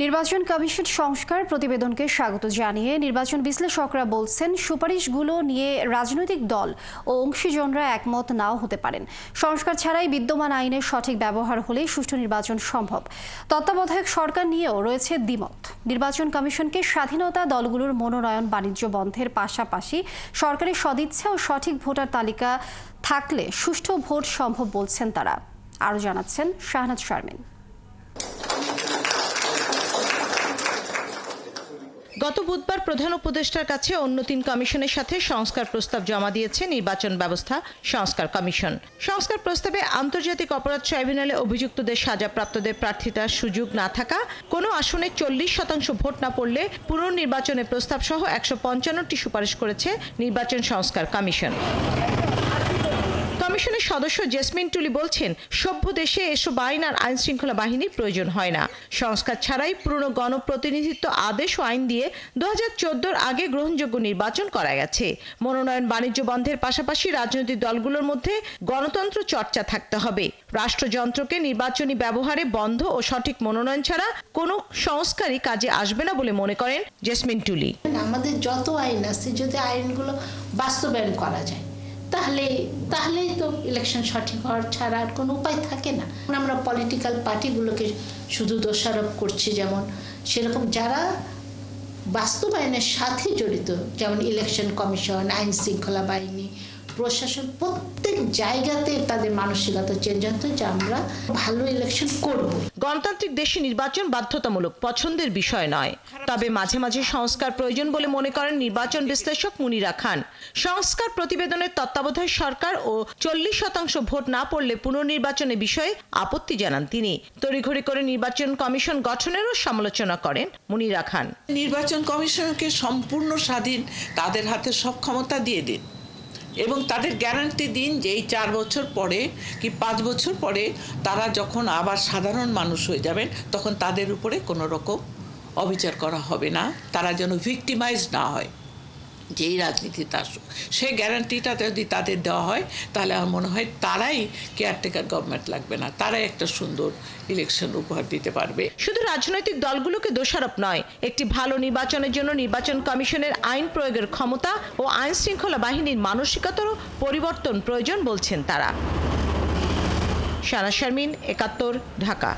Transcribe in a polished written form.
নির্বাচন কমিশন সংস্কার প্রতিবেদনকে স্বাগত জানিয়ে নির্বাচন বিশ্লেষকরা বলছেন সুপারিশগুলো নিয়ে রাজনৈতিক দল ও অংশীজনরা একমত নাও হতে পারেন। সংস্কার ছাড়াই বিদ্যমান আইনের সঠিক ব্যবহার হলেই সুষ্ঠু নির্বাচন সম্ভব। তত্ত্বাবধায়ক সরকার নিয়েও রয়েছে দ্বিমত। নির্বাচন কমিশনকে স্বাধীনতা দলগুলোর মনোনয়ন বাণিজ্য বন্ধের পাশাপাশি সরকারের সদিচ্ছা ও সঠিক ভোটার তালিকা থাকলে সুষ্ঠু ভোট সম্ভব বলছেন তারা। আরও জানাচ্ছেন শাহনাজ শারমিন। গত বুধবার প্রধান উপদেষ্টার কাছে অন্য ৩ কমিশনের সাথে সংস্কার প্রস্তাব জমা দিয়েছে নির্বাচন ব্যবস্থা সংস্কার কমিশন। সংস্কার প্রস্তাবে আন্তর্জাতিক অপরাধ ট্রাইব্যুনালে অভিযুক্তদের সাজাপ্রাপ্তদের প্রার্থিতার সুযোগ না থাকা, কোনো আসনে 40% ভোট না পড়লে পুনর্নির্বাচনের প্রস্তাব সহ ১৫৫টি সুপারিশ করেছে নির্বাচন সংস্কার কমিশন। কমিশনের সদস্য জেসমিন টুলি বলছেন, সভ্য দেশে এসব আইন আর আইন শৃঙ্খলা বাহিনীর প্রয়োজন হয় না। সংস্কার ছাড়াই পুরনো গণপ্রতিনিধিত্ব আদেশ ও আইন দিয়ে 2014-র আগে গ্রহণযোগ্য নির্বাচন করা গেছে। মনোনয়ন বাণিজ্য বন্ধের পাশাপাশি রাজনৈতিক দলগুলোর মধ্যে গণতন্ত্র চর্চা থাকতে হবে। রাষ্ট্রযন্ত্রকে নির্বাচনী ব্যবহারে বন্ধ ও সঠিক মনোনয়ন ছাড়া কোনো সংস্কারই কাজে আসবে না বলে মনে করেন জেসমিন টুলি। আমাদের যত আইন আছে, যদি আইনগুলো বাস্তবায়ন করা যায় তাহলেই তো ইলেকশন সঠিক হওয়ার ছাড়া আর কোনো উপায় থাকে না। আমরা পলিটিক্যাল পার্টিগুলোকে শুধু দোষারোপ করছি, যেমন সেরকম যারা বাস্তবায়নের সাথে জড়িত, যেমন ইলেকশন কমিশন, আইন শৃঙ্খলা বাহিনী, প্রশাসন, প্রত্যেক জায়গাতে তাদের মানসিকতা চেঞ্জ হতে, যে আমরা ভালো ইলেকশন করব। গণতান্ত্রিক দেশে নির্বাচন বাধ্যতামূলক, পছন্দের বিষয় নয়। তবে মাঝে মাঝে সংস্কার প্রয়োজন বলে মনে করেন নির্বাচন বিশ্লেষক মুনিরা খান। সংস্কার প্রতিবেদনের তত্ত্বাবধায়ক সরকার ও 40% ভোট না পড়লে পুনর্নির্বাচনের বিষয়ে আপত্তি জানান তিনি। তড়িঘড়ি করে নির্বাচন কমিশন গঠনেরও সমালোচনা করেন মুনিরা খান। নির্বাচন কমিশনকে সম্পূর্ণ স্বাধীন, তাদের হাতে সব ক্ষমতা দিয়ে দিন এবং তাদের গ্যারান্টি দিন যে এই 4 বছর পরে কি 5 বছর পরে তারা যখন আবার সাধারণ মানুষ হয়ে যাবেন, তখন তাদের উপরে কোনো রকম অবিচার করা হবে না, তারা যেন ভিক্টিমাইজ না হয় যেই রাজনীতিতে আসুক। সেই গ্যারান্টিটা যদি তাদের দেওয়া হয়, তাহলে আমার মনে হয় তারাই কেয়ারটেকার গভর্নমেন্ট লাগবে না, তারাই একটা সুন্দর ইলেকশন উপহার দিতে পারবে। শুধু রাজনৈতিক দলগুলোকে দোষারোপ নয়, একটি ভালো নির্বাচনের জন্য নির্বাচন কমিশনের আইন প্রয়োগের ক্ষমতা ও আইন শৃঙ্খলা বাহিনীর মানসিকতারও পরিবর্তন প্রয়োজন বলছেন তারা। শাহনাজ শারমিন, ৭১, ঢাকা।